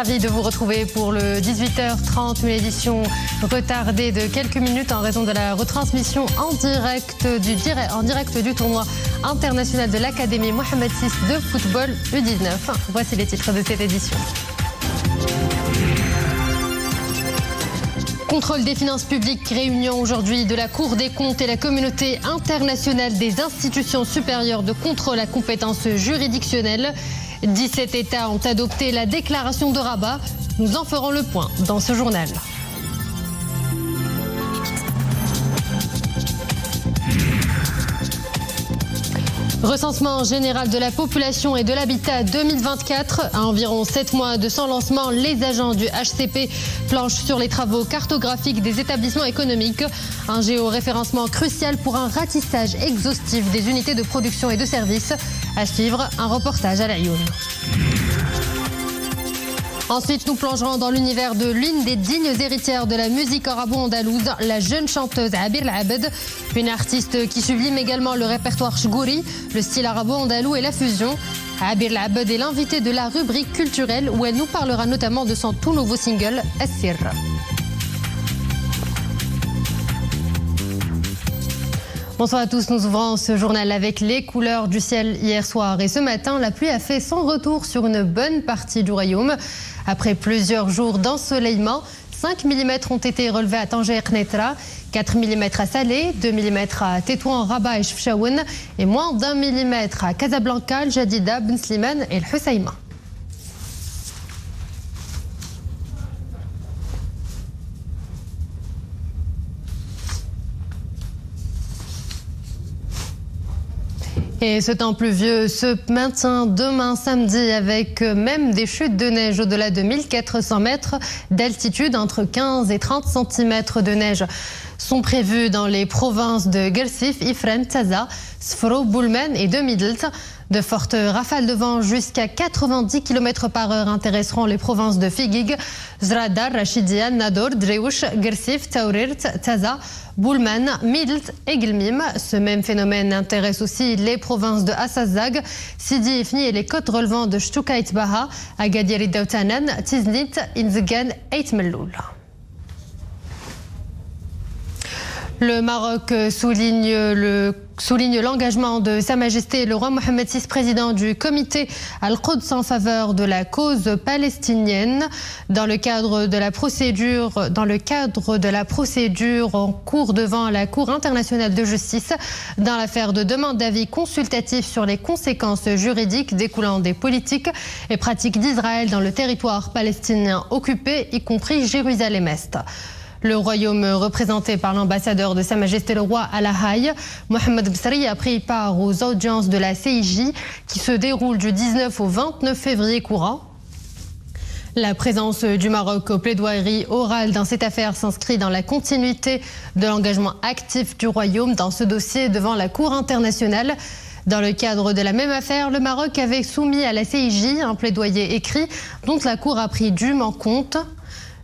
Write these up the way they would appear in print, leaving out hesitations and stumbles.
Ravi de vous retrouver pour le 18h30, une édition retardée de quelques minutes en raison de la retransmission en direct du tournoi international de l'Académie Mohamed VI de football U19. Voici les titres de cette édition. Contrôle des finances publiques, réunion aujourd'hui de la Cour des comptes et la communauté internationale des institutions supérieures de contrôle à compétences juridictionnelles. 17 États ont adopté la déclaration de Rabat. Nous en ferons le point dans ce journal. Recensement général de la population et de l'habitat 2024. À environ 7 mois de son lancement, les agents du HCP planchent sur les travaux cartographiques des établissements économiques. Un géoréférencement crucial pour un ratissage exhaustif des unités de production et de services. À suivre, un reportage à l'Ayoun. Ensuite, nous plongerons dans l'univers de l'une des dignes héritières de la musique arabo-andalouse, la jeune chanteuse Abir Abed, une artiste qui sublime également le répertoire chgouri, le style arabo-andalou et la fusion. Abir Abed est l'invitée de la rubrique culturelle où elle nous parlera notamment de son tout nouveau single, Assir. Bonsoir à tous, nous ouvrons ce journal avec les couleurs du ciel hier soir. Et ce matin, la pluie a fait son retour sur une bonne partie du royaume. Après plusieurs jours d'ensoleillement, 5 mm ont été relevés à Tanger et Knetra, 4 mm à Salé, 2 mm à Tétouan, Rabat et Chefchaouen et moins d'1 mm à Casablanca, Jadida, Ben Slimane et le Husseima. Et ce temps pluvieux se maintient demain samedi avec même des chutes de neige au-delà de 1400 mètres d'altitude. Entre 15 et 30 cm de neige sont prévus dans les provinces de Gersif, Ifren, Taza, Sfro, Boulmen et de Midelt. De fortes rafales de vent jusqu'à 90 km par heure intéresseront les provinces de Figig, Zradar, Rachidia, Nador, Dreuch, Gersif, Taurirt, Taza, Boulmen, Midelt et Gilmim. Ce même phénomène intéresse aussi les provinces de Assazag, Sidi Ifni et les côtes relevant de Shtukait Baha, Agadir et Dautanan, Tiznit, Inzgan et Tmelloul. Le Maroc souligne l'engagement de Sa Majesté le roi Mohamed VI, président du comité Al-Quds en faveur de la cause palestinienne. Dans le cadre de la procédure en cours devant la Cour internationale de justice, dans l'affaire de demande d'avis consultatif sur les conséquences juridiques découlant des politiques et pratiques d'Israël dans le territoire palestinien occupé, y compris Jérusalem-Est. Le royaume représenté par l'ambassadeur de Sa Majesté le roi à La Haye, Mohamed Bsri, a pris part aux audiences de la CIJ qui se déroulent du 19 au 29 février courant. La présence du Maroc aux plaidoiries orales dans cette affaire s'inscrit dans la continuité de l'engagement actif du royaume dans ce dossier devant la Cour internationale. Dans le cadre de la même affaire, le Maroc avait soumis à la CIJ un plaidoyer écrit dont la Cour a pris dûment compte.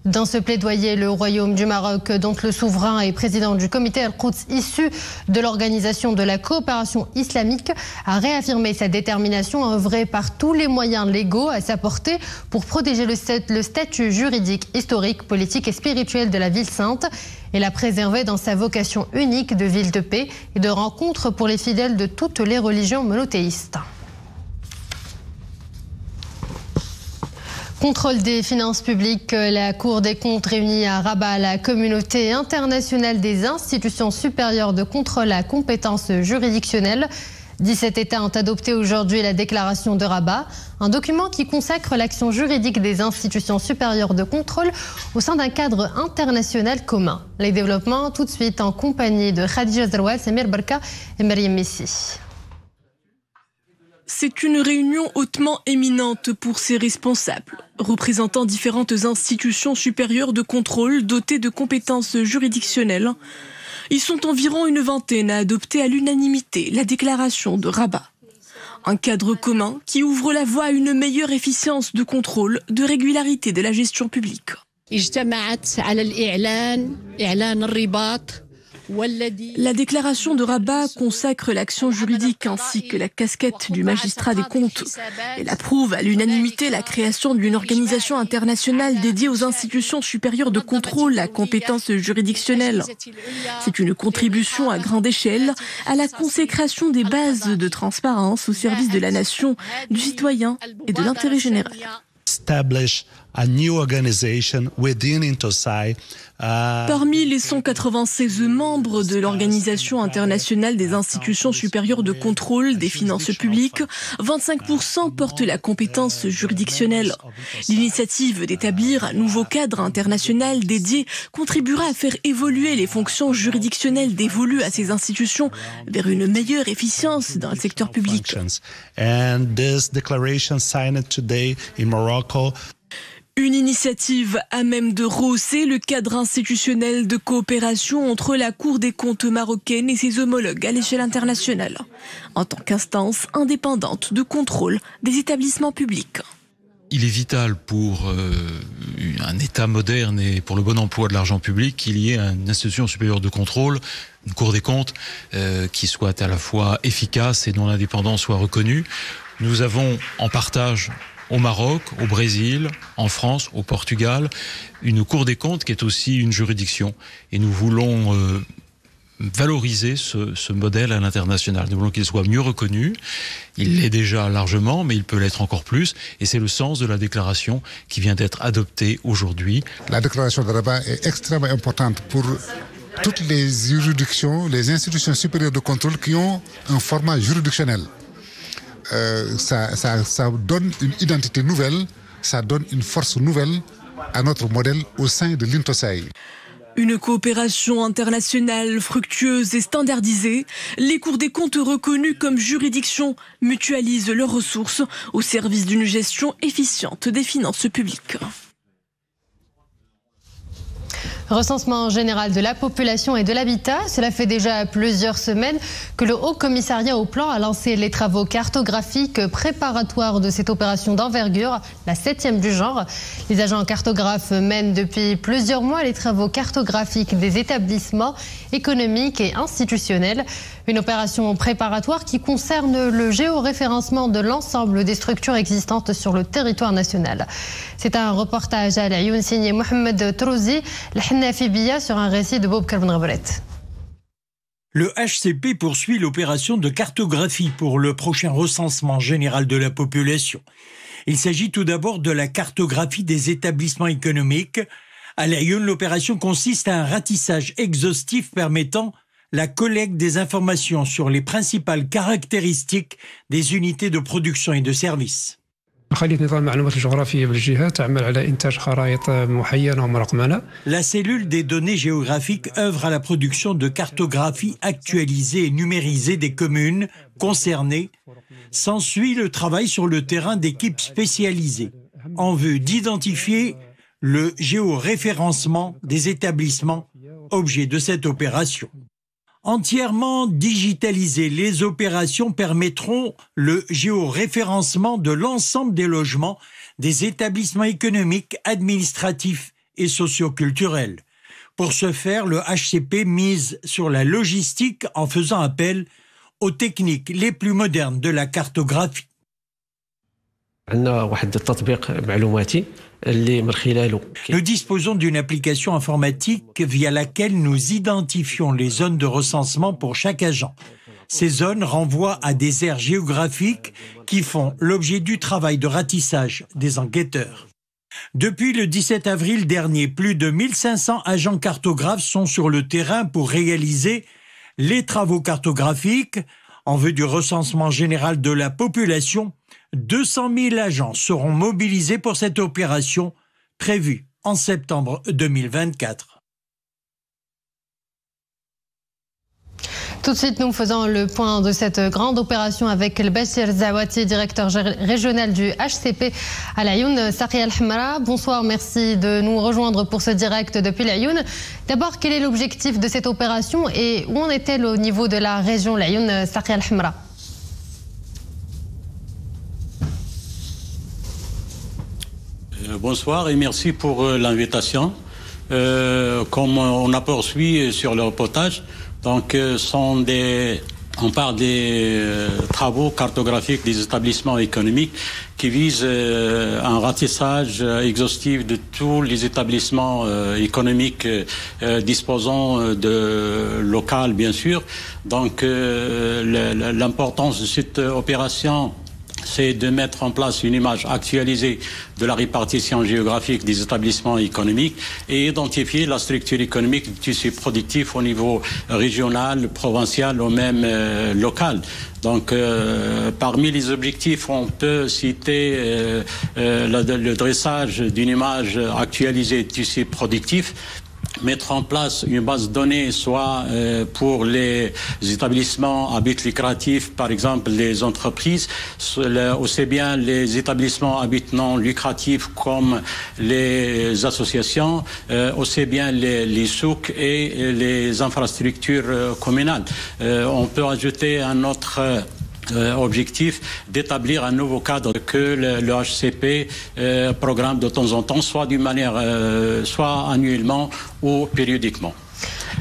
Dans ce plaidoyer, le Royaume du Maroc, dont le souverain est président du comité Al-Quds issu de l'Organisation de la coopération islamique, a réaffirmé sa détermination à œuvrer par tous les moyens légaux à sa portée pour protéger le statut juridique, historique, politique et spirituel de la ville sainte et la préserver dans sa vocation unique de ville de paix et de rencontre pour les fidèles de toutes les religions monothéistes. Contrôle des finances publiques, la Cour des comptes réunit à Rabat la communauté internationale des institutions supérieures de contrôle à compétences juridictionnelles. 17 États ont adopté aujourd'hui la déclaration de Rabat, un document qui consacre l'action juridique des institutions supérieures de contrôle au sein d'un cadre international commun. Les développements tout de suite en compagnie de Khadija Zerwal, Samir Barka et Mariam Messi. C'est une réunion hautement éminente pour ses responsables, représentant différentes institutions supérieures de contrôle dotées de compétences juridictionnelles. Ils sont environ une vingtaine à adopter à l'unanimité la déclaration de Rabat. Un cadre commun qui ouvre la voie à une meilleure efficience de contrôle, de régularité de la gestion publique. La déclaration de Rabat consacre l'action juridique ainsi que la casquette du magistrat des comptes. Elle approuve à l'unanimité la création d'une organisation internationale dédiée aux institutions supérieures de contrôle à compétences juridictionnelles. C'est une contribution à grande échelle à la consécration des bases de transparence au service de la nation, du citoyen et de l'intérêt général. Parmi les 196 membres de l'Organisation internationale des institutions supérieures de contrôle des finances publiques, 25% portent la compétence juridictionnelle. L'initiative d'établir un nouveau cadre international dédié contribuera à faire évoluer les fonctions juridictionnelles dévolues à ces institutions vers une meilleure efficience dans le secteur public. Une initiative à même de rehausser le cadre institutionnel de coopération entre la Cour des comptes marocaine et ses homologues à l'échelle internationale, en tant qu'instance indépendante de contrôle des établissements publics. Il est vital pour un État moderne et pour le bon emploi de l'argent public qu'il y ait une institution supérieure de contrôle, une Cour des comptes, qui soit à la fois efficace et dont l'indépendance soit reconnue. Nous avons en partage au Maroc, au Brésil, en France, au Portugal, une Cour des comptes qui est aussi une juridiction. Et nous voulons valoriser ce modèle à l'international. Nous voulons qu'il soit mieux reconnu. Il l'est déjà largement, mais il peut l'être encore plus. Et c'est le sens de la déclaration qui vient d'être adoptée aujourd'hui. La déclaration de Rabat est extrêmement importante pour toutes les juridictions, les institutions supérieures de contrôle qui ont un format juridictionnel. Ça donne une identité nouvelle, ça donne une force nouvelle à notre modèle au sein de l'INTOSAI. Une coopération internationale fructueuse et standardisée, les cours des comptes reconnus comme juridiction mutualisent leurs ressources au service d'une gestion efficiente des finances publiques. Recensement général de la population et de l'habitat. Cela fait déjà plusieurs semaines que le Haut Commissariat au Plan a lancé les travaux cartographiques préparatoires de cette opération d'envergure, la 7e du genre. Les agents cartographes mènent depuis plusieurs mois les travaux cartographiques des établissements économiques et institutionnels. Une opération préparatoire qui concerne le géoréférencement de l'ensemble des structures existantes sur le territoire national. C'est un reportage à la Youn signé Mohamed Trouzi, l'Hnafi sur un récit de Bob Karbenrabret. Le HCP poursuit l'opération de cartographie pour le prochain recensement général de la population. Il s'agit tout d'abord de la cartographie des établissements économiques. À la Youn, l'opération consiste à un ratissage exhaustif permettant la collecte des informations sur les principales caractéristiques des unités de production et de services. La cellule des données géographiques œuvre à la production de cartographies actualisées et numérisées des communes concernées. S'ensuit le travail sur le terrain d'équipes spécialisées en vue d'identifier le géoréférencement des établissements, objet de cette opération. Entièrement digitalisées, les opérations permettront le géoréférencement de l'ensemble des logements, des établissements économiques, administratifs et socioculturels. Pour ce faire, le HCP mise sur la logistique en faisant appel aux techniques les plus modernes de la cartographie. Nous disposons d'une application informatique via laquelle nous identifions les zones de recensement pour chaque agent. Ces zones renvoient à des aires géographiques qui font l'objet du travail de ratissage des enquêteurs. Depuis le 17 avril dernier, plus de 1500 agents cartographes sont sur le terrain pour réaliser les travaux cartographiques en vue du recensement général de la population. 200 000 agents seront mobilisés pour cette opération prévue en septembre 2024. Tout de suite, nous faisons le point de cette grande opération avec El Bachir Zawati, directeur régional du HCP à la Youn. Saria Al-Hamra, bonsoir, merci de nous rejoindre pour ce direct depuis la Youn. D'abord, quel est l'objectif de cette opération et où en est-elle au niveau de la région la Youn, Saria Al-Hamra? Bonsoir et merci pour l'invitation. comme on a poursuivi sur le reportage. Donc, on parle des travaux cartographiques des établissements économiques qui visent un ratissage exhaustif de tous les établissements économiques disposant de local, bien sûr. Donc, l'importance de cette opération, c'est de mettre en place une image actualisée de la répartition géographique des établissements économiques et identifier la structure économique du tissu productif au niveau régional, provincial ou même local. Donc, parmi les objectifs, on peut citer le dressage d'une image actualisée du tissu productif, mettre en place une base de données, soit pour les établissements à but lucratif, par exemple les entreprises, aussi bien les établissements à but non lucratif comme les associations, aussi bien les souks et les infrastructures communales. On peut ajouter un autre objectif d'établir un nouveau cadre que le HCP programme de temps en temps, soit d'une manière, soit annuellement ou périodiquement.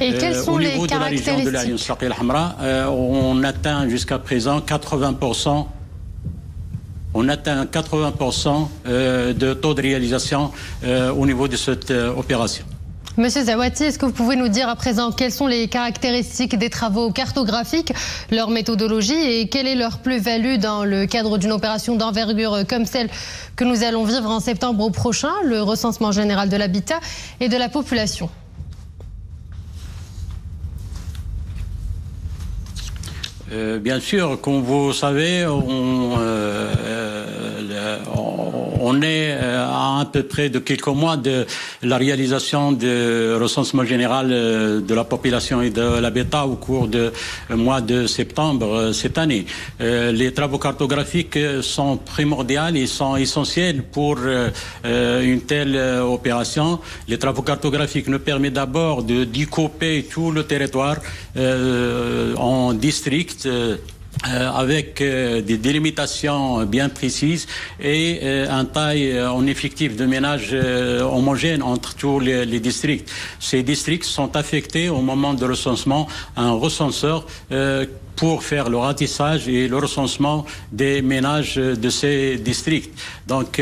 Et quelles sont les caractéristiques ? Au niveau de la région de l'Aïn Sharqi al-Hamra, on atteint jusqu'à présent 80%. On atteint 80% de taux de réalisation au niveau de cette opération. Monsieur Zawati, est-ce que vous pouvez nous dire à présent quelles sont les caractéristiques des travaux cartographiques, leur méthodologie et quelle est leur plus-value dans le cadre d'une opération d'envergure comme celle que nous allons vivre en septembre prochain, le recensement général de l'habitat et de la population? Bien sûr, comme vous savez, on est à peu près de quelques mois de la réalisation du recensement général de la population et de l'habitat au cours du mois de septembre cette année. Les travaux cartographiques sont primordiaux et sont essentiels pour une telle opération. Les travaux cartographiques nous permettent d'abord de découper tout le territoire en districts, avec des délimitations bien précises et un taille en effectif de ménage homogène entre tous les districts. Ces districts sont affectés au moment de recensement à un recenseur pour faire le ratissage et le recensement des ménages de ces districts. Donc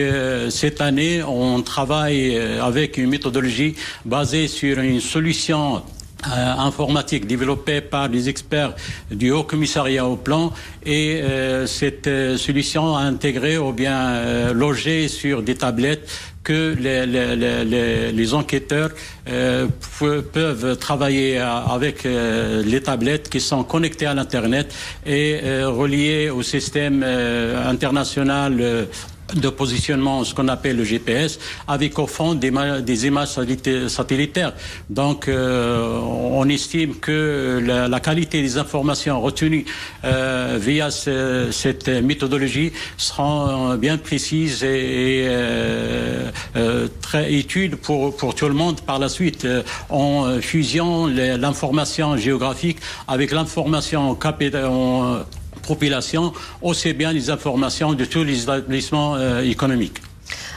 cette année, on travaille avec une méthodologie basée sur une solution informatique développée par les experts du Haut Commissariat au Plan et cette solution intégrée ou bien logée sur des tablettes que les enquêteurs peuvent travailler avec les tablettes qui sont connectées à l'Internet et reliées au système international de positionnement, ce qu'on appelle le GPS, avec au fond des images satellitaires. Donc, on estime que la qualité des informations retenues via cette méthodologie seront bien précises et très utiles pour tout le monde par la suite. En fusion l'information géographique avec l'information population, aussi bien les informations de tous les établissements économiques.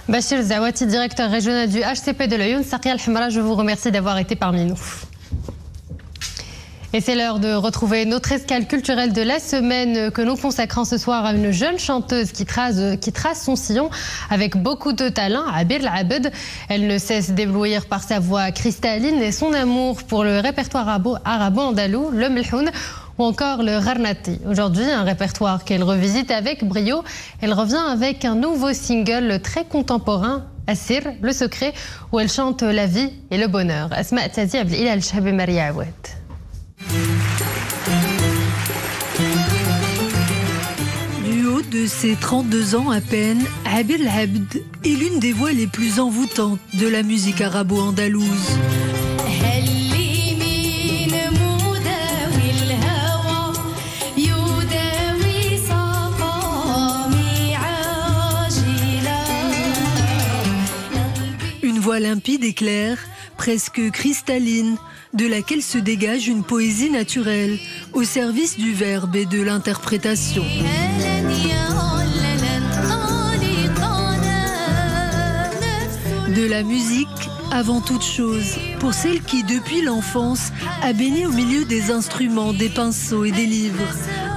Bachir Zawati, directeur régional du HCP de l'Aïn Sharqi al-Hamra, je vous remercie d'avoir été parmi nous. Et c'est l'heure de retrouver notre escale culturelle de la semaine que nous consacrons ce soir à une jeune chanteuse qui trace son sillon avec beaucoup de talent, Abir L'Abed. Elle ne cesse d'éblouir par sa voix cristalline et son amour pour le répertoire arabo-andalou, le Melhoun, ou encore le Gharnati. Aujourd'hui, un répertoire qu'elle revisite avec brio. Elle revient avec un nouveau single très contemporain, Assir, le secret, où elle chante la vie et le bonheur. Asma Tazi Abdelilal Shabi Maria Awad. Du haut de ses 32 ans à peine, Abir L'Abed est l'une des voix les plus envoûtantes de la musique arabo-andalouse. Voix limpide et claire, presque cristalline, de laquelle se dégage une poésie naturelle, au service du verbe et de l'interprétation. De la musique avant toute chose, pour celle qui, depuis l'enfance, a baigné au milieu des instruments, des pinceaux et des livres,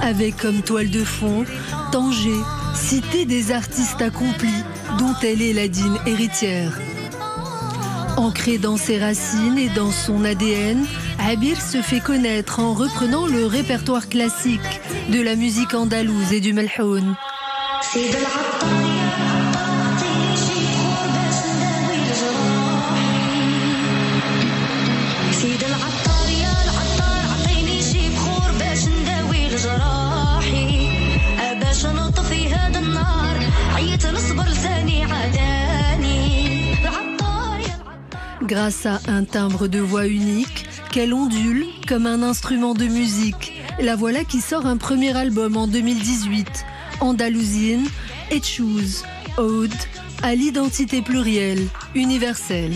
avec comme toile de fond Tanger, cité des artistes accomplis, dont elle est la digne héritière. Ancrée dans ses racines et dans son ADN, Abir se fait connaître en reprenant le répertoire classique de la musique andalouse et du melhoun. Grâce à un timbre de voix unique, qu'elle ondule comme un instrument de musique, la voilà qui sort un premier album en 2018, Andalousine et Choose, Ode à l'identité plurielle, universelle.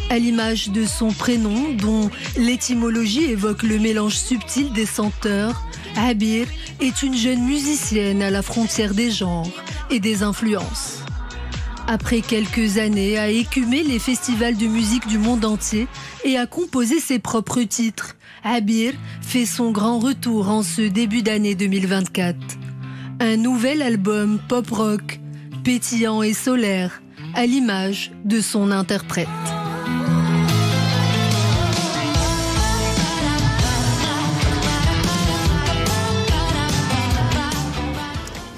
À l'image de son prénom, dont l'étymologie évoque le mélange subtil des senteurs, Abir est une jeune musicienne à la frontière des genres et des influences. Après quelques années à écumer les festivals de musique du monde entier et à composer ses propres titres, Abir fait son grand retour en ce début d'année 2024. Un nouvel album pop-rock, pétillant et solaire, à l'image de son interprète.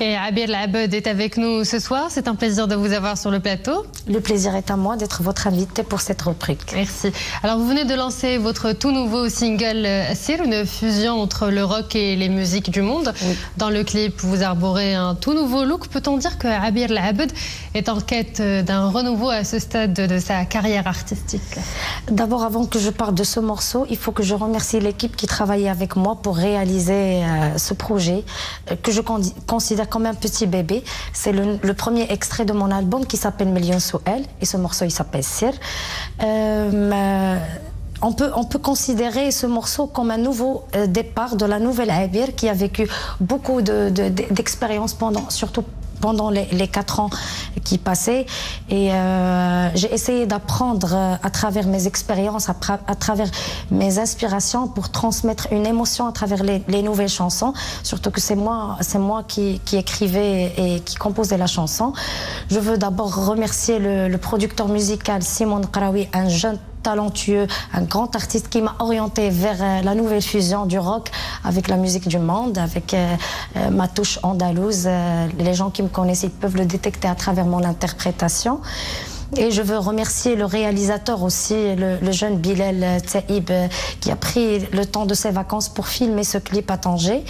Et Abir Labed est avec nous ce soir. C'est un plaisir de vous avoir sur le plateau. Le plaisir est à moi d'être votre invitée pour cette rubrique. Merci. Alors, vous venez de lancer votre tout nouveau single Assir, une fusion entre le rock et les musiques du monde. Oui. Dans le clip, vous arborez un tout nouveau look. Peut-on dire que Abir Labed est en quête d'un renouveau à ce stade de sa carrière artistique? D'abord, avant que je parle de ce morceau, il faut que je remercie l'équipe qui travaillait avec moi pour réaliser ce projet que je considère comme un petit bébé. C'est le premier extrait de mon album qui s'appelle Million Souel et ce morceau il s'appelle Sir. On peut considérer ce morceau comme un nouveau départ de la nouvelle Abir qui a vécu beaucoup d'expériences surtout pendant les 4 ans qui passaient. Et j'ai essayé d'apprendre à travers mes expériences, à travers mes inspirations pour transmettre une émotion à travers les nouvelles chansons. Surtout que c'est moi qui écrivais et qui composais la chanson. Je veux d'abord remercier le producteur musical Simon Qarawi, un jeune talentueux, un grand artiste qui m'a orienté vers la nouvelle fusion du rock avec la musique du monde, avec ma touche andalouse. Les gens qui me connaissent, ils peuvent le détecter à travers mon interprétation. Et je veux remercier le réalisateur aussi, le jeune Bilal Taïb, qui a pris le temps de ses vacances pour filmer ce clip à Tanger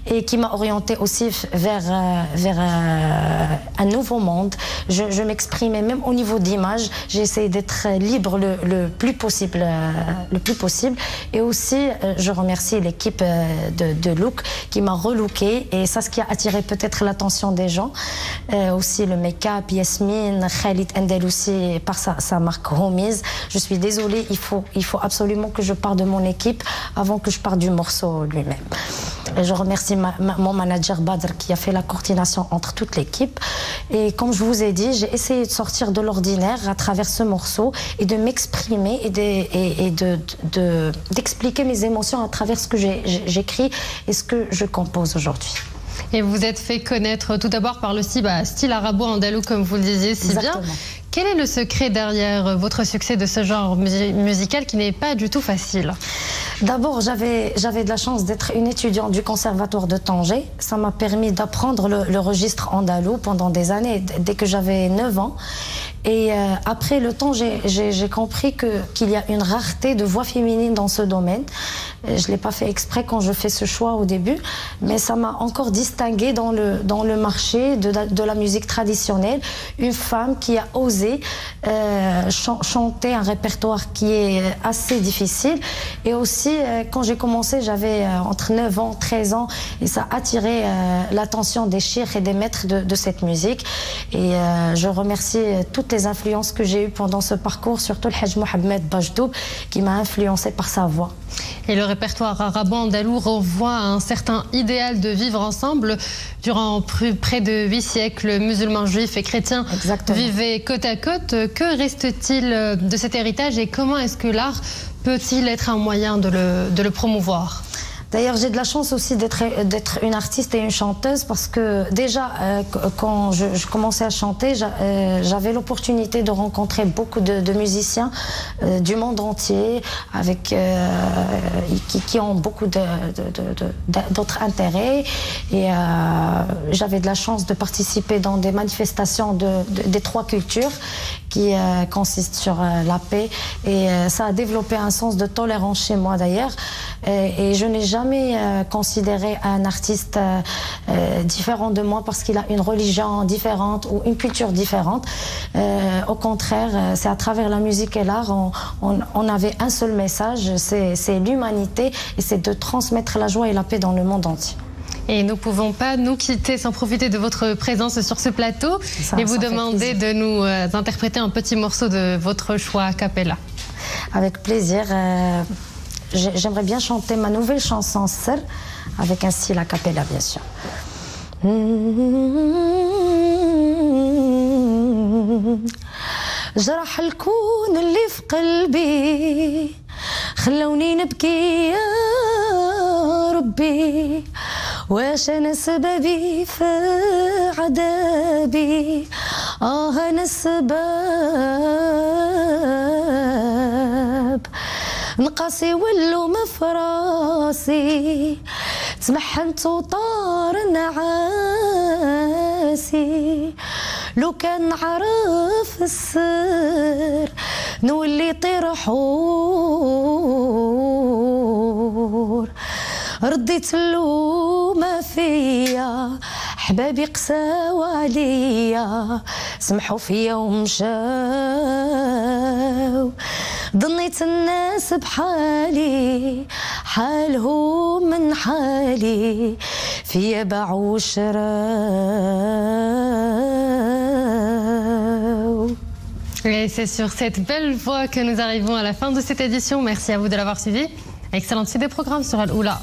et qui m'a orienté aussi vers un nouveau monde. Je m'exprimais même au niveau d'image. J'ai essayé d'être libre le plus possible. Et aussi, je remercie l'équipe de Look qui m'a relooké. Et ça, ce qui a attiré peut-être l'attention des gens. Aussi le make-up, Yasmine, Khalid Andaloussi, par sa marque Homies. Je suis désolée, il faut absolument que je parle de mon équipe avant que je parle du morceau lui-même. Et je remercie mon manager Badr qui a fait la coordination entre toute l'équipe. Et comme je vous ai dit, j'ai essayé de sortir de l'ordinaire à travers ce morceau et de m'exprimer et d'expliquer mes émotions à travers ce que j'écris et ce que je compose aujourd'hui. Et vous êtes fait connaître tout d'abord par le style arabo-andalou, comme vous le disiez si Exactement. bien. Quel est le secret derrière votre succès de ce genre musical qui n'est pas du tout facile? D'abord, j'avais de la chance d'être une étudiante du conservatoire de Tanger. Ça m'a permis d'apprendre le registre andalou pendant des années, dès que j'avais 9 ans. Et après le temps, j'ai compris qu'il y a une rareté de voix féminines dans ce domaine. Je ne l'ai pas fait exprès quand je fais ce choix au début, mais ça m'a encore distinguée dans le marché de la musique traditionnelle. Une femme qui a osé chanter un répertoire qui est assez difficile. Et aussi, quand j'ai commencé, j'avais entre 9 ans, 13 ans, et ça a attiré l'attention des cheikhs et des maîtres de cette musique. Et je remercie toutes les influences que j'ai eues pendant ce parcours, surtout le Hajj Mohamed Bajdoub, qui m'a influencé par sa voix. Et le répertoire arabo-andalou renvoie à un certain idéal de vivre ensemble. Durant près de 8 siècles, musulmans, juifs et chrétiens vivaient côte à côte. Que reste-t-il de cet héritage et comment est-ce que l'art peut-il être un moyen de le promouvoir ? D'ailleurs, j'ai de la chance aussi d'être une artiste et une chanteuse parce que déjà, quand je commençais à chanter, j'avais l'opportunité de rencontrer beaucoup de musiciens du monde entier avec, qui ont beaucoup d'autres intérêts. Et j'avais de la chance de participer dans des manifestations des 3 cultures qui consistent sur la paix. Et ça a développé un sens de tolérance chez moi d'ailleurs. Et je n'ai jamais considéré un artiste différent de moi parce qu'il a une religion différente ou une culture différente. Au contraire, c'est à travers la musique et l'art, on avait un seul message, c'est l'humanité et c'est de transmettre la joie et la paix dans le monde entier. Et nous ne pouvons pas nous quitter sans profiter de votre présence sur ce plateau et vous demander de nous interpréter un petit morceau de votre choix a cappella. Avec plaisir. J'aimerais bien chanter ma nouvelle chanson Sir avec un style a cappella bien sûr. جرح الكون اللي في قلبي خلوني نبكي يا ربي واش انا سببي في عذابي انا السبب نقاسي ولو مفراسي تمحنت وطار النعاسي لو كان نعرف السر نولي طير حور رديت اللومة فيا حبابي قساو عليا سمحوا فيا ومشاو ظنيت الناس بحالي حالهم من حالي فيا باعوا وشراو. Et c'est sur cette belle voix que nous arrivons à la fin de cette édition. Merci à vous de l'avoir suivi. Excellente suite des programmes sur Al-Oula.